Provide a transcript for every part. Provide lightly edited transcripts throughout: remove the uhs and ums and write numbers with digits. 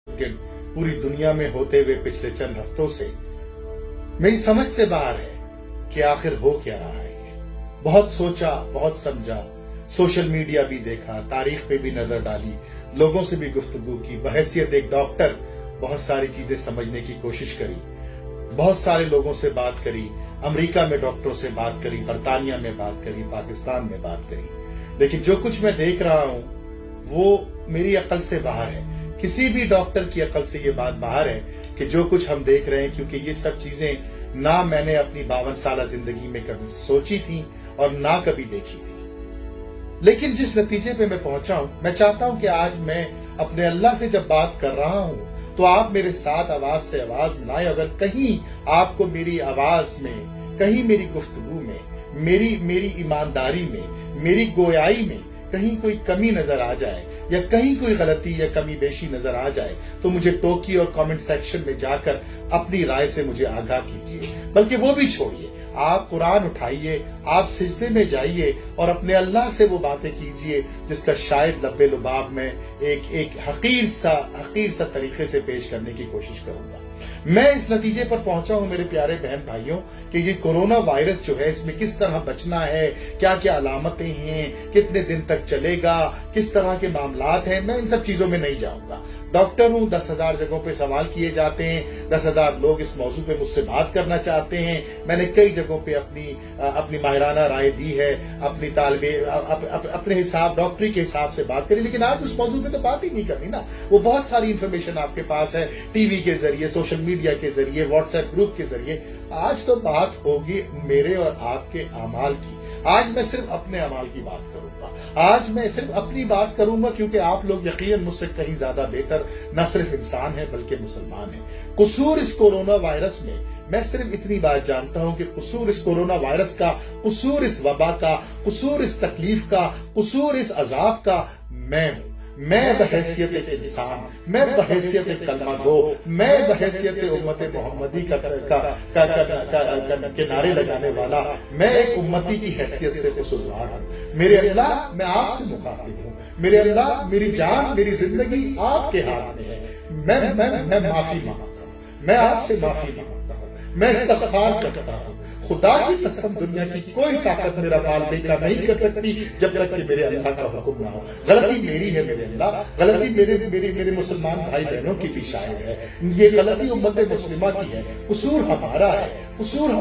कि पूरी दुनिया में होते हुए पिछले चंद हफ्तों से मेरी समझ से बाहर है कि आखिर हो क्या रहा है ये। बहुत सोचा, बहुत समझा, सोशल मीडिया भी देखा, तारीख पे भी नजर डाली, लोगों से भी गुफ्तगू की, बहैसियत एक डॉक्टर बहुत सारी चीजें समझने की कोशिश करी, बहुत सारे लोगों से बात करी, अमेरिका में डॉक्टरों से बात करी, बरतानिया में बात करी, पाकिस्तान में बात करी, लेकिन जो कुछ मैं देख रहा हूं वो मेरी अकल से बाहर है। किसी भी डॉक्टर की अकल से ये बात बाहर है कि जो कुछ हम देख रहे हैं, क्योंकि ये सब चीजें ना मैंने अपनी 52 साल जिंदगी में कभी सोची थी और ना कभी देखी थी। लेकिन जिस नतीजे पे मैं पहुंचा हूं, मैं चाहता हूं कि आज मैं अपने अल्लाह से जब बात कर रहा हूं तो आप मेरे साथ आवाज से आवाज मिलाएं। अगर कहीं आपको मेरी आवाज में, कहीं मेरी गुफ्तगू में, मेरी ईमानदारी में, मेरी गोयाई में कहीं कोई कमी नजर आ जाए या कहीं कोई गलती या कमी बेशी नजर आ जाए तो मुझे टोकी और कमेंट सेक्शन में जाकर अपनी राय से मुझे आगाह कीजिए। बल्कि वो भी छोड़िए, आप कुरान उठाइए, आप सिजदे में जाइए और अपने अल्लाह से वो बातें कीजिए जिसका शायद लब्बे लुबाब में एक हकीर सा तरीके से पेश करने की कोशिश करूंगा। मैं इस नतीजे पर पहुंचा हूं मेरे प्यारे बहन भाइयों कि ये कोरोना वायरस जो है इसमें किस तरह बचना है, क्या क्या अलामतें हैं, कितने दिन तक चलेगा, किस तरह के मामलात हैं, मैं इन सब चीजों में नहीं जाऊंगा। डॉक्टर हूं, 10,000 जगहों पे सवाल किए जाते हैं, 10,000 लोग इस मौजू पे मुझसे बात करना चाहते हैं। मैंने कई जगहों पे अपनी माहिराना राय दी है, अपने हिसाब, डॉक्टरी के हिसाब से बात करी, लेकिन आज उस मौजू पे तो बात ही नहीं करनी ना। वो बहुत सारी इंफॉर्मेशन आपके पास है, टीवी के जरिए, सोशल मीडिया के जरिए, व्हाट्सएप ग्रुप के जरिए। आज तो बात होगी मेरे और आपके अमाल की। आज मैं सिर्फ अपने अमाल की बात करूंगा, आज मैं सिर्फ अपनी बात करूंगा, क्योंकि आप लोग यकीनन मुझसे कहीं ज्यादा बेहतर न सिर्फ इंसान है बल्कि मुसलमान है। कसूर इस कोरोना वायरस में, मैं सिर्फ इतनी बात जानता हूं कि कसूर इस कोरोना वायरस का, कसूर इस वबा का, कसूर इस तकलीफ का, कसूर इस अजाब का मैं हूं। मैं बहैसियत एक इंसान, मैं बहैसियत एक कलमा गो, मैं बहैसियत उम्मत मोहम्मदी के नारे लगाने वाला, मैं एक उम्मती की हैसियत से कसूरवार हूं। मेरे अल्लाह, मैं आपसे मुखातिब हूं। मेरे अल्लाह, मेरी जान, मेरी जिंदगी आपके हाथ में है। मैं माफी मांगता हूं, मैं आपसे माफी मांगता हूं, मैं इस्तग़फ़ार करता हूं। खुदा की कसम, दुनिया की कोई ताकत मेरा बाल बेका नहीं कर सकती जब तक कि मेरे अल्लाह का हुक्म ना हो। गलती मेरी है मेरे अल्लाह, गलती मेरे मुसलमान भाई बहनों की भी शायद है, ये गलती उम्मत मुस्लिमा की है, कसूर हमारा है, कसूर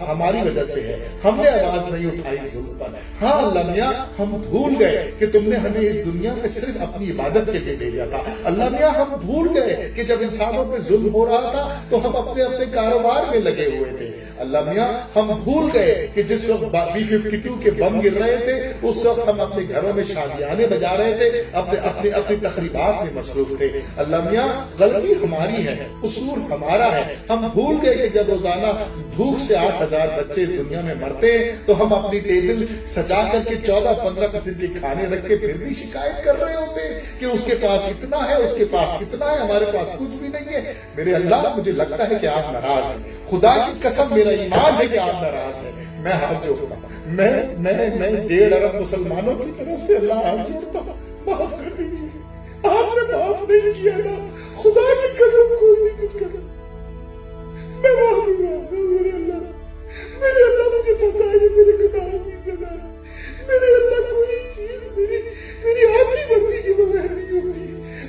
हमारी वजह से है। हमने आवाज नहीं उठाई जुल्म पर। हाँ अल्लाह मियां, हम भूल गए कि तुमने हमें इस दुनिया में सिर्फ अपनी इबादत के लिए भेजा था। अल्लाह मियां, हम भूल गए कि जब इंसानों पर जुल्म हो रहा था तो हम अपने अपने कारोबार में लगे हुए थे। अल्लाह मियां, हम भूल गए कि जिस वक्त B-52 के बम गिर रहे थे उस वक्त हम अपने घरों में शादियाने बजा रहे थे, अपनी तकरीबात में मसरूफ थे। अल्लाह मियां, गलती हमारी है, कसूर हमारा है। हम भूल गए कि जब रोजाना भूख से 8,000 बच्चे इस दुनिया में मरते हैं तो हम अपनी टेबल सजा करके 14-15 किस्म के खाने रख के फिर भी शिकायत कर रहे होते कि उसके पास इतना है, उसके पास कितना है, हमारे पास कुछ भी नहीं है। मेरे अल्लाह, मुझे लगता है कि आप नाराज हैं। खुदा की कसम, मेरा ईमान है कि आप नाराज हैं। मैं हाथ जोड़ता हूं, मैं 1.5 अरब मुसलमानों की तरफ से अल्लाह हाथ जोड़ता हूं, माफ कर दीजिए। आपने माफ नहीं किया ना, खुदा की कसम कोई नहीं कुछ कर, मैं माफी मांगता हूं। मेरे अल्लाह, मुझे पता है ये मेरे गुनाहों की सजा है। मेरे अल्लाह, कोई चीज मेरी आपकी मर्जी के बगैर नहीं होती।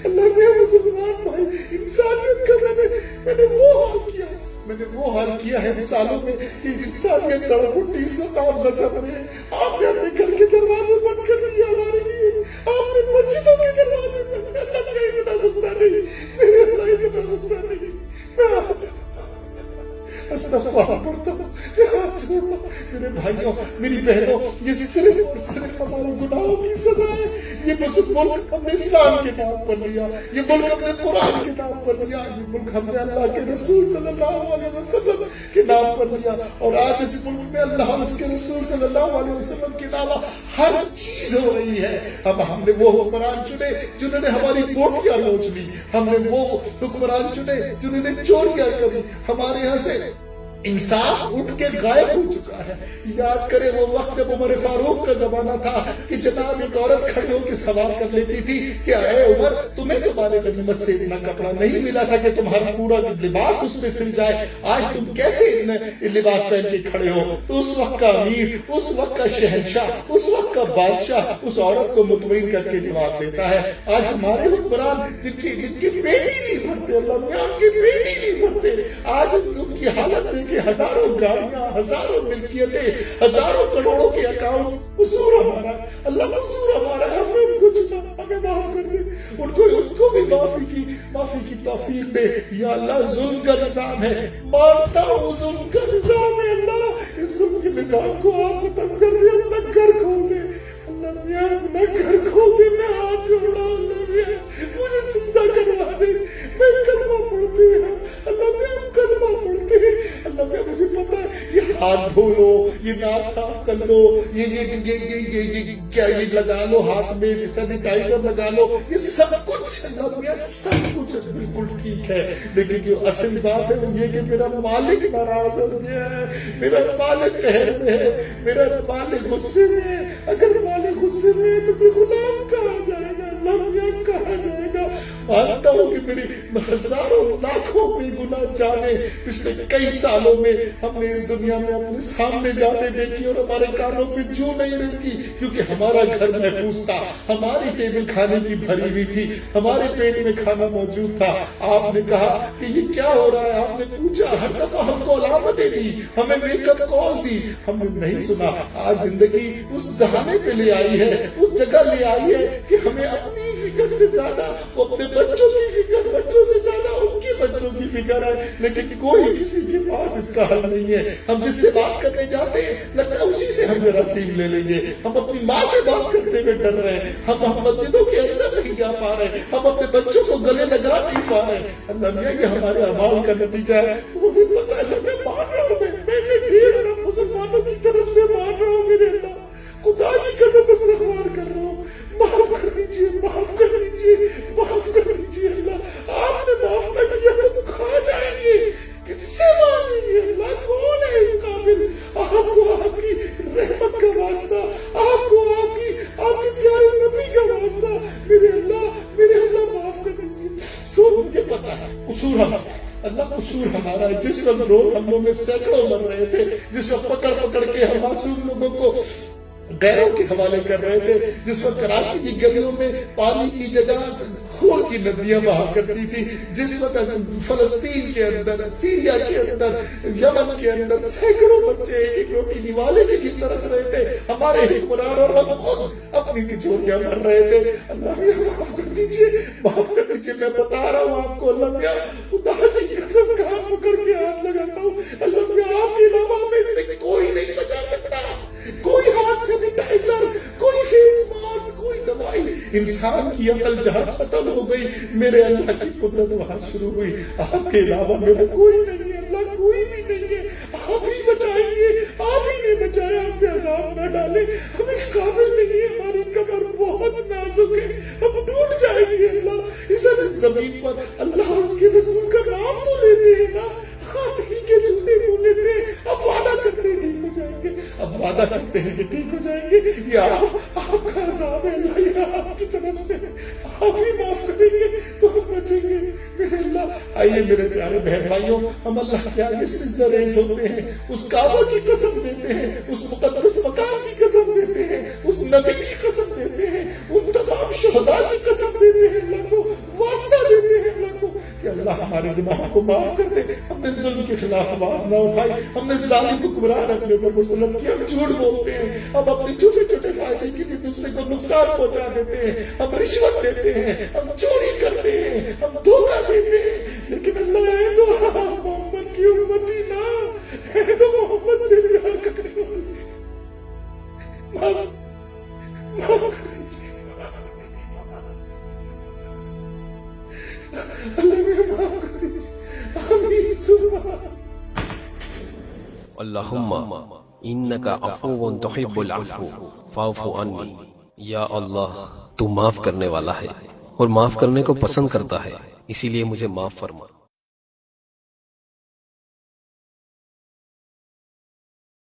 अल्लाह, मैं मुसलमान भाई, इंसानियत का मैंने वो हाल किया है सालों में कि इंसानियत तड़प उठी, सताव गजब में आपने अपने घर के दरवाजे बंद कर दिए हमारे लिए, आपने मस्जिदों के दरवाजे बंद। अल्लाह का इतना गुस्सा नहीं, मेरे अल्लाह इतना गुस्सा नहीं। मैं मेरे भाइयों, मेरी बहनों, ये सिर्फ और सिर्फ हमारे गुनाहों की सजा है। ये मुल्क हमने इस्लाम के नाम पर लिया, ये मुल्क हमने कुरान के नाम पर लिया, ये मुल्क हमने अल्लाह के रसूल सल्लल्लाहु अलैहि वसल्लम के नाम पर लिया। और आज इस मुल्क में अल्लाह और उसके रसूल सल्लल्लाहु अलैहि वसल्लम के अलावा हर चीज हो रही है। हमने वो हुक्मरान चुने जिन्होंने हमारी बोटियां नोच ली, हमने वो हुक्मरान चुने जिन्होंने चोरियां करी, हमारे यहाँ से انصاف اٹھ کے غائب ہو چکا ہے۔ یاد کرے وہ وقت جب عمر فاروق کا زمانہ تھا کہ جناب ایک عورت کھڑی ہو کے سوال کر لیتی تھی کہ اے عمر، تمہیں تمہارے غنیمت سے اتنا کپڑا نہیں ملا تھا کہ تمہارا پورا لباس اس میں سل جائے، آج تم کیسے لباس پہن کے کھڑے ہو؟ تو اس وقت کا امیر، اس وقت کا شہنشاہ، اس وقت کا بادشاہ اس عورت کو مطمئن کر کے جواب دیتا ہے۔ آج ہمارے حکمران جن کی پیٹ ہی نہیں بھرتے، اللہ میاں ان کی پیٹ ہی نہیں بھرتے، آج ان کی حالت دیکھے، ہزاروں گاڑیاں، ہزاروں ملکیتیں، ہزاروں کروڑوں کے اکاؤنٹ، قصور ہمارا، اللہ قصور ہمارا ہے، ہم نے ان کو چھوٹا، ہمیں معاف کر دے، ان کو بھی معافی کی توفیق دے یا اللہ۔ ظلم کا نظام ہے، مانتا ہوں ظلم کا نظام ہے اللہ، اس ظلم کے نظام کو آپ ختم کر دے، اپنا گھر کھول دے اللہ میاں، اپنا گھر کھول دے، میں ہاتھ جوڑ رہا ہوں اللہ میاں، مجھے سجدہ کروا دے، میں کلمہ پڑھتے ہیں اللہ میاں، کلمہ پڑھتے ہیں اللہ میاں، مجھے پتا ہے یہ ہاتھ دھو لو، یہ ناک صاف کر لو، یہ کیا یہ لگا لو ہاتھ میں، سینیٹائزر لگا لو، یہ سب کچھ اللہ میاں سب کچھ بالکل ٹھیک ہے، لیکن جو اصل بات ہے وہ یہ کہ میرا مالک ناراض ہو گیا ہے، میرا مالک قہر میں ہے، میرا مالک غصے میں ہے۔ اگر مالک غصے میں ہے تو پھر غلام کہا جائے گا اللہ میاں، کہا جائے گا۔ مانتا ہوں کہ میری ہزاروں لاکھوں بے گناہ جانے پچھلے کئی سالوں میں ہم نے اس دنیا میں اپنے سامنے جاتے دیکھی اور ہمارے کانوں پہ جو نہیں رہتی، کیونکہ ہمارا گھر محفوظ تھا، ہماری ٹیبل کھانے کی بھری ہوئی تھی، ہمارے پیٹ میں کھانا موجود تھا۔ آپ نے کہا کہ یہ کیا ہو رہا ہے، آپ نے پوچھا، ہر دفعہ ہم کو علامتیں دی، ہمیں ویک اپ کال دی، ہم نے نہیں سنا۔ آج زندگی اس دہانے پہ لے آئی ہے، اس جگہ لے آئی ہے کہ ہمیں اپنی فکر سے زیادہ وہ اپنے بچوں کی فکر، بچوں سے زیادہ ان کے بچوں کی فکر ہے، لیکن کوئی کسی کے پاس اس کا حل نہیں ہے۔ ہم جس سے بات کرنے جاتے ہیں لگتا ہے اسی سے ہم جراثیم لے لیں گے، ہم اپنی ماں سے بات کرتے ہوئے ڈر رہے ہیں، ہم مسجدوں کے اندر نہیں جا پا رہے، ہم اپنے بچوں کو گلے لگا نہیں پا رہے۔ اللہ میاں یہ ہمارے اعمال کا نتیجہ ہے، وہ بھی پتا ہے میں مان رہا ہوں، میں 1.5 ارب مسلمانوں کی طرف سے مان رہا ہوں، میرے اللہ خدا کی قسم استغفار کر رہا ہوں، معاف کر دیجیے، معاف کر دیجیے، معاف کر دیجیے اللہ، آپ نے معاف نہ کیا تو کھا جائیں گے، کس سے مانیں گے اللہ، کون ہے اس قابل؟ آپ کو آپ کی رحمت کا واسطہ، آپ کو آپ کے پیارے نبی کا واسطہ، میرے اللہ معاف کر دیجیے۔ سب مجھے پتا ہے قصور ہمارا، اللہ قصور ہمارا ہے۔ جس وقت روز ہم لوگ میں سینکڑوں مر رہے تھے، جس وقت پکڑ کے ہم معصوم لوگوں کو غیروں کے حوالے کر رہے تھے، جس وقت کراچی کی گلیوں میں پانی کی جگہ خون کی ندیاں بہا کرتی تھی، جس وقت فلسطین کے اندر، سیریا کے اندر، یمن کے اندر سینکڑوں بچے ایک روٹی نوالے کے لیے ترس رہے تھے، ہمارے حکمران اور ہم خود اپنی تجوریاں مر رہے تھے۔ اللہ میاں معاف کر دیجیے، معاف کر دیجیے، میں بتا رہا ہوں آپ کو اللہ میاں، خدا کی قسم کہاں پکڑ کے ہاتھ لگاتا ہوں اللہ میاں، آپ کے علاوہ میں سے کوئی نہیں بچا سکتا، کوئی ہاتھ سے سینیٹائزر، کوئی فیس ماسک، کوئی دوائی، انسان کی عقل جہاں ختم ہو گئی، میرے اللہ کی قدرت وہاں شروع ہوئی۔ آپ کے علاوہ میرا کوئی نہیں ہے اللہ، کوئی بھی نہیں ہے، آپ ہی بچائیں گے، آپ ہی نے بچایا، آپ پہ عذاب نہ ڈالیں، ہم اس قابل نہیں ہے، ہماری کمر بہت نازک ہے، ہم ٹوٹ جائیں گے اللہ، اس زمین پر اللہ اس کے رسول کا نام تو لیتے ہیں نا، ہاتھی کے جوتے کو لیتے ہیں، اب وعدہ کرتے ہیں ٹھیک ہو جائیں گے، اب وعدہ کرتے ہیں کہ ٹھیک ہو جائیں گے، یا آپ کا عذاب ہے اللہ، یا آپ کی طرف سے آپ ہی معاف کریں گے تو ہم بچیں گے میرے اللہ۔ آئیے میرے پیارے بہن بھائیوں، ہم اللہ کے آگے سجدہ ریز ہوتے ہیں، اس کعبہ کی قسم دیتے ہیں، اس مقدس مقام کی قسم دیتے ہیں، اس نبی کی قسم دیتے ہیں، ان تمام شہداء کی قسم دیتے ہیں، اللہ کو واسطہ دیتے ہیں اللہ کو کہ اللہ ہمارے گناہوں کو معاف کر دے۔ ہم نے ظلم کے خلاف آواز نہ اٹھائی، ہم نے ظالم حکمران اپنے پر مسلط کیا، ہم جھوٹ بولتے ہیں، ہم اپنے چھوٹے چھوٹے فائدے کے لیے دوسرے کو نقصان پہنچا دیتے ہیں، ہم رشوت دیتے ہیں، ہم چوری کرتے ہیں، ہم دھوکہ دیتے ہیں، لیکن اللہ ہے تو محمد کی امتی نہ ہے تو محمد سے پیار کرنے والی، معاف کر دیجیے اللہ میں، معاف کر دیجیے، آمین سبحان اللہم انکا عفو تحب العفو فاعف عنی۔ یا اللہ تو معاف کرنے والا ہے اور معاف کرنے کو پسند کرتا ہے، اسی لیے مجھے معاف فرما۔